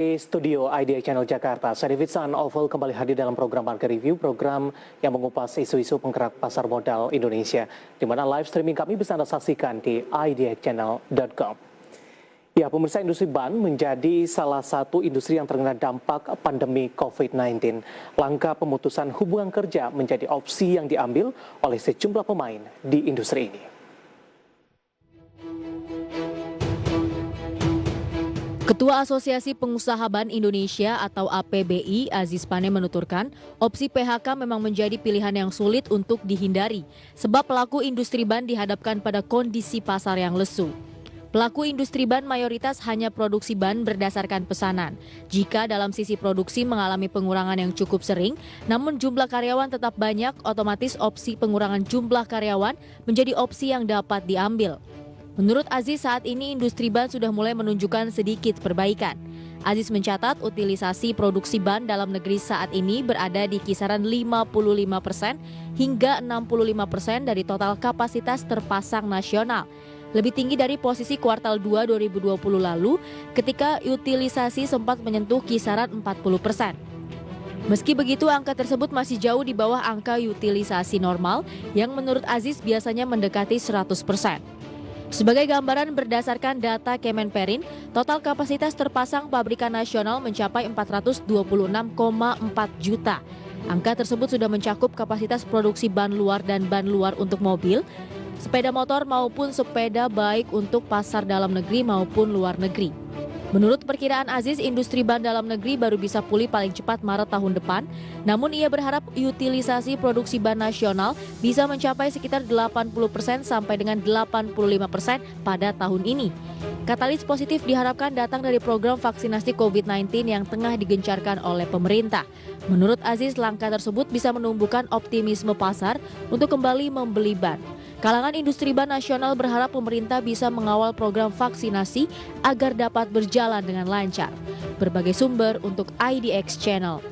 Di studio IDX Channel Jakarta, saya David San Oval kembali hadir dalam program Market Review, program yang mengupas isu-isu penggerak pasar modal Indonesia, di mana live streaming kami bisa Anda saksikan di idxchannel.com. Ya, pemirsa, industri ban menjadi salah satu industri yang terkena dampak pandemi COVID-19. Langkah pemutusan hubungan kerja menjadi opsi yang diambil oleh sejumlah pemain di industri ini. Ketua Asosiasi Pengusaha Ban Indonesia atau APBI, Aziz Pane menuturkan, opsi PHK memang menjadi pilihan yang sulit untuk dihindari, sebab pelaku industri ban dihadapkan pada kondisi pasar yang lesu. Pelaku industri ban mayoritas hanya produksi ban berdasarkan pesanan. Jika dalam sisi produksi mengalami pengurangan yang cukup sering, namun jumlah karyawan tetap banyak, otomatis opsi pengurangan jumlah karyawan menjadi opsi yang dapat diambil. Menurut Aziz, saat ini industri ban sudah mulai menunjukkan sedikit perbaikan. Aziz mencatat utilisasi produksi ban dalam negeri saat ini berada di kisaran 55% hingga 65% dari total kapasitas terpasang nasional. Lebih tinggi dari posisi kuartal 2 2020 lalu ketika utilisasi sempat menyentuh kisaran 40%. Meski begitu, angka tersebut masih jauh di bawah angka utilisasi normal yang menurut Aziz biasanya mendekati 100%. Sebagai gambaran berdasarkan data Kemenperin, total kapasitas terpasang pabrikan nasional mencapai 426,4 juta. Angka tersebut sudah mencakup kapasitas produksi ban luar dan ban luar untuk mobil, sepeda motor maupun sepeda baik untuk pasar dalam negeri maupun luar negeri. Menurut perkiraan Aziz, industri ban dalam negeri baru bisa pulih paling cepat Maret tahun depan. Namun ia berharap utilisasi produksi ban nasional bisa mencapai sekitar 80% sampai dengan 85% pada tahun ini. Katalis positif diharapkan datang dari program vaksinasi COVID-19 yang tengah digencarkan oleh pemerintah. Menurut Aziz, langkah tersebut bisa menumbuhkan optimisme pasar untuk kembali membeli ban. Kalangan industri ban nasional berharap pemerintah bisa mengawal program vaksinasi agar dapat berjalan dengan lancar. Berbagai sumber untuk IDX Channel.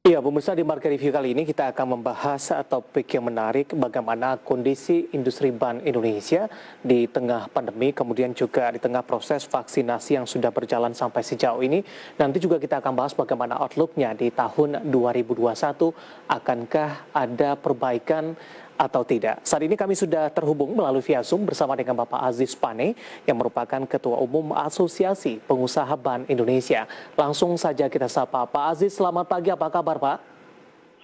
Ya, pemirsa, di Market Review kali ini kita akan membahas topik yang menarik, bagaimana kondisi industri ban Indonesia di tengah pandemi, kemudian juga di tengah proses vaksinasi yang sudah berjalan sampai sejauh ini. Nanti juga kita akan bahas bagaimana outlook-nya di tahun 2021, akankah ada perbaikan atau tidak. Saat ini kami sudah terhubung melalui via Zoom bersama dengan Bapak Aziz Pane yang merupakan Ketua Umum Asosiasi Pengusaha Ban Indonesia. Langsung saja kita sapa Pak Aziz. Selamat pagi, apa kabar Pak?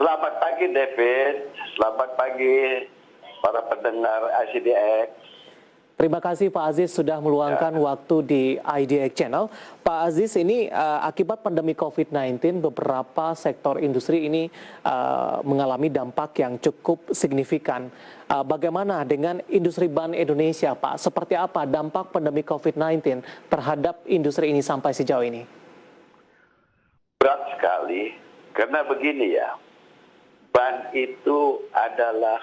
Selamat pagi David, selamat pagi para pendengar ICDX. Terima kasih Pak Aziz sudah meluangkan waktu di IDX Channel. Pak Aziz, ini akibat pandemi COVID-19 beberapa sektor industri ini mengalami dampak yang cukup signifikan. Bagaimana dengan industri ban Indonesia Pak? Seperti apa dampak pandemi COVID-19 terhadap industri ini sampai sejauh ini? Berat sekali, karena begini ya, ban itu adalah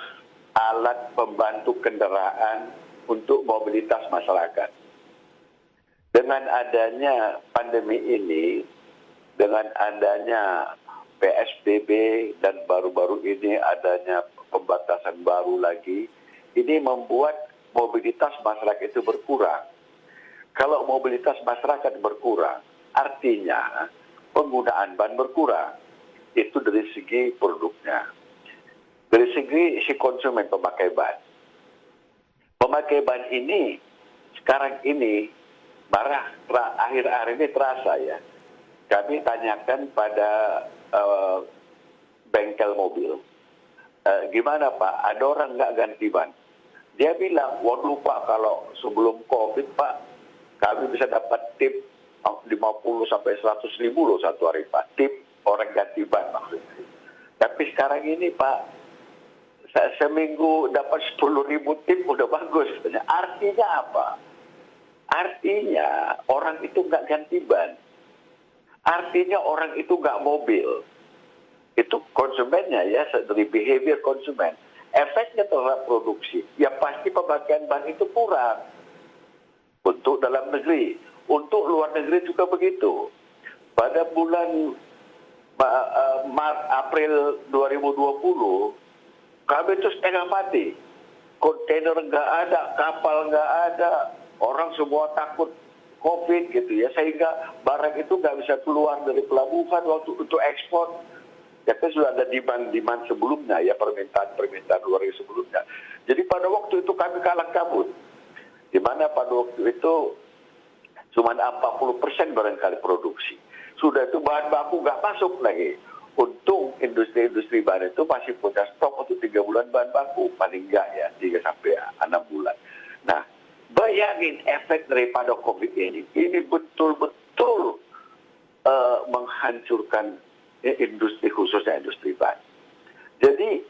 alat pembantu kendaraan untuk mobilitas masyarakat. Dengan adanya pandemi ini, dengan adanya PSBB dan baru-baru ini adanya pembatasan baru lagi, ini membuat mobilitas masyarakat itu berkurang. Kalau mobilitas masyarakat berkurang, artinya penggunaan ban berkurang. Itu dari segi produknya. Dari segi si konsumen pemakai ban. Pemakai ban ini sekarang ini akhir-akhir ini terasa ya. Kami tanyakan pada bengkel mobil, gimana Pak, ada orang nggak ganti ban? Dia bilang, waduh Pak, kalau sebelum COVID Pak, kami bisa dapat tip 50 sampai 100 ribu loh satu hari Pak, tip orang ganti ban maksudnya. Tapi sekarang ini Pak, seminggu dapat 10.000 tip udah bagus. Artinya apa? Artinya orang itu nggak ganti ban. Artinya orang itu nggak mobil. Itu konsumennya ya, dari behavior konsumen. Efeknya terhadap produksi. Ya pasti pemakaian ban itu kurang. Untuk dalam negeri. Untuk luar negeri juga begitu. Pada bulan April 2020, kami itu setengah mati. kontainer nggak ada, kapal nggak ada, orang semua takut COVID gitu ya, sehingga barang itu nggak bisa keluar dari pelabuhan waktu untuk ekspor. Ya kan sudah ada demand sebelumnya ya, permintaan luar negeri sebelumnya. Jadi pada waktu itu kami kalah kabut, di mana pada waktu itu cuma 40% barangkali produksi. Sudah itu bahan baku nggak masuk lagi. Untung industri bahan itu masih punya stok untuk 3 bulan bahan baku, paling enggak ya 3 sampai 6 bulan. Nah, bayangin efek daripada COVID ini betul-betul menghancurkan industri, khususnya industri bahan. Jadi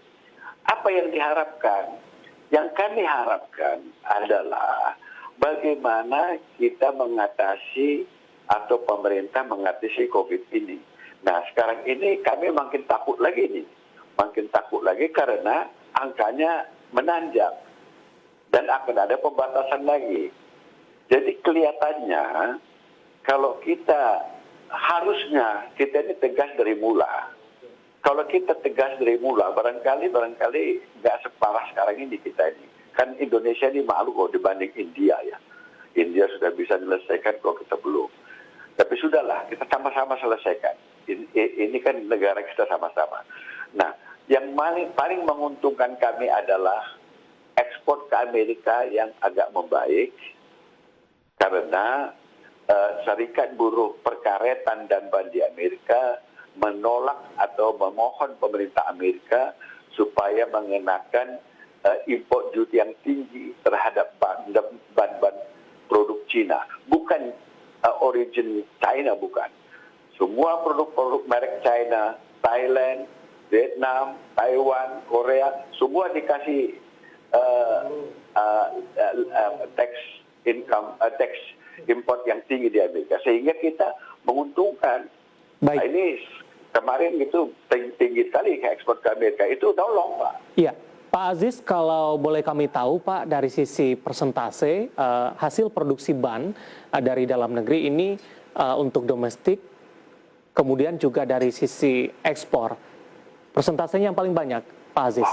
apa yang diharapkan? Yang kami harapkan adalah bagaimana kita mengatasi atau pemerintah mengatasi COVID ini. Nah, sekarang ini kami makin takut lagi nih. Makin takut lagi karena angkanya menanjak. Dan akan ada pembatasan lagi. Jadi kelihatannya kalau kita harusnya kita ini tegas dari mula. Kalau kita tegas dari mula, barangkali nggak separah sekarang ini kita ini. Kan Indonesia ini malu kok dibanding India ya. India sudah bisa menyelesaikan kok kita belum. Tapi sudahlah, kita sama-sama selesaikan. Ini kan negara kita sama-sama. Nah, yang paling menguntungkan kami adalah ekspor ke Amerika yang agak membaik. Karena Serikat Buruh Perkaretan dan Ban di Amerika menolak atau memohon pemerintah Amerika supaya mengenakan import duty yang tinggi terhadap ban-ban produk Cina. Bukan origin China, bukan. Semua produk-produk merek China, Thailand, Vietnam, Taiwan, Korea, semua dikasih tax import yang tinggi di Amerika, sehingga kita menguntungkan. Baik. Nah, ini kemarin itu tinggi sekali ke ekspor ke Amerika, itu tolong Pak. Iya, Pak Aziz, kalau boleh kami tahu Pak, dari sisi persentase hasil produksi ban dari dalam negeri ini untuk domestik, kemudian juga dari sisi ekspor, persentasenya yang paling banyak, Pak Aziz?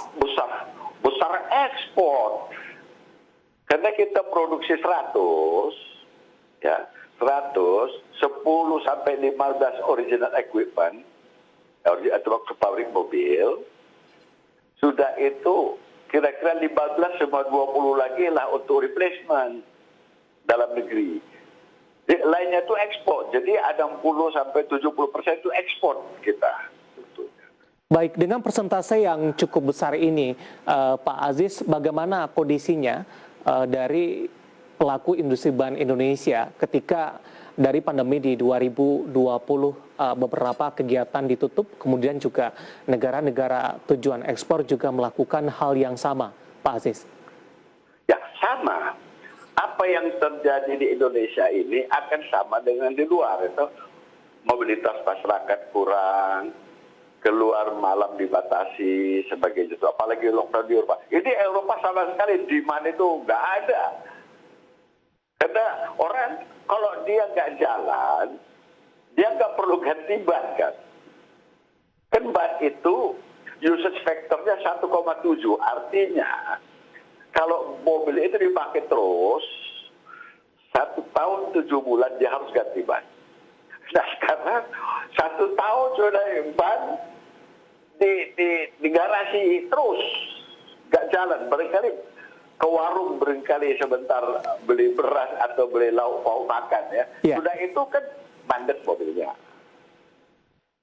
Besar ekspor. Karena kita produksi 100, ya, 10 sampai 15 original equipment, atau pabrik mobil, sudah itu kira-kira 15 sama 20 lagi lah untuk replacement dalam negeri. Lainnya itu ekspor, jadi ada 60 sampai 70% itu ekspor kita. Baik, dengan persentase yang cukup besar ini, Pak Aziz, bagaimana kondisinya dari pelaku industri ban Indonesia ketika dari pandemi di 2020 beberapa kegiatan ditutup, kemudian juga negara-negara tujuan ekspor juga melakukan hal yang sama, Pak Aziz? Ya, sama. Apa yang terjadi di Indonesia ini akan sama dengan di luar. Itu mobilitas masyarakat kurang, keluar malam dibatasi, sebagainya itu. Apalagi lockdown di Eropa. Ini Eropa sama sekali demand itu nggak ada. Karena orang kalau dia nggak jalan, dia nggak perlu ganti ban kan. Kan ban itu usage factornya 1,7, artinya kalau mobil itu dipakai terus 1 tahun 7 bulan dia harus ganti ban. Nah sekarang 1 tahun sudah ban di garasi terus nggak jalan. Barangkali ke warung barangkali sebentar beli beras atau beli lauk mau makan ya. Ya. Sudah itu kan mandet mobilnya.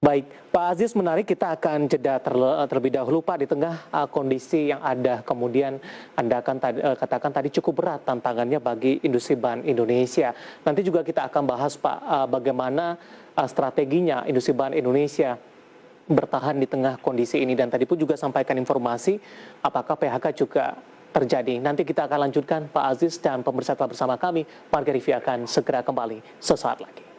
Baik, Pak Aziz, menarik, kita akan jeda terlebih dahulu Pak, di tengah kondisi yang ada, kemudian Anda akan katakan tadi cukup berat tantangannya bagi industri ban Indonesia. Nanti juga kita akan bahas Pak, bagaimana strateginya industri ban Indonesia bertahan di tengah kondisi ini, dan tadi pun juga sampaikan informasi apakah PHK juga terjadi. Nanti kita akan lanjutkan Pak Aziz, dan pemirsa telah bersama kami, Marga Review akan segera kembali sesaat lagi.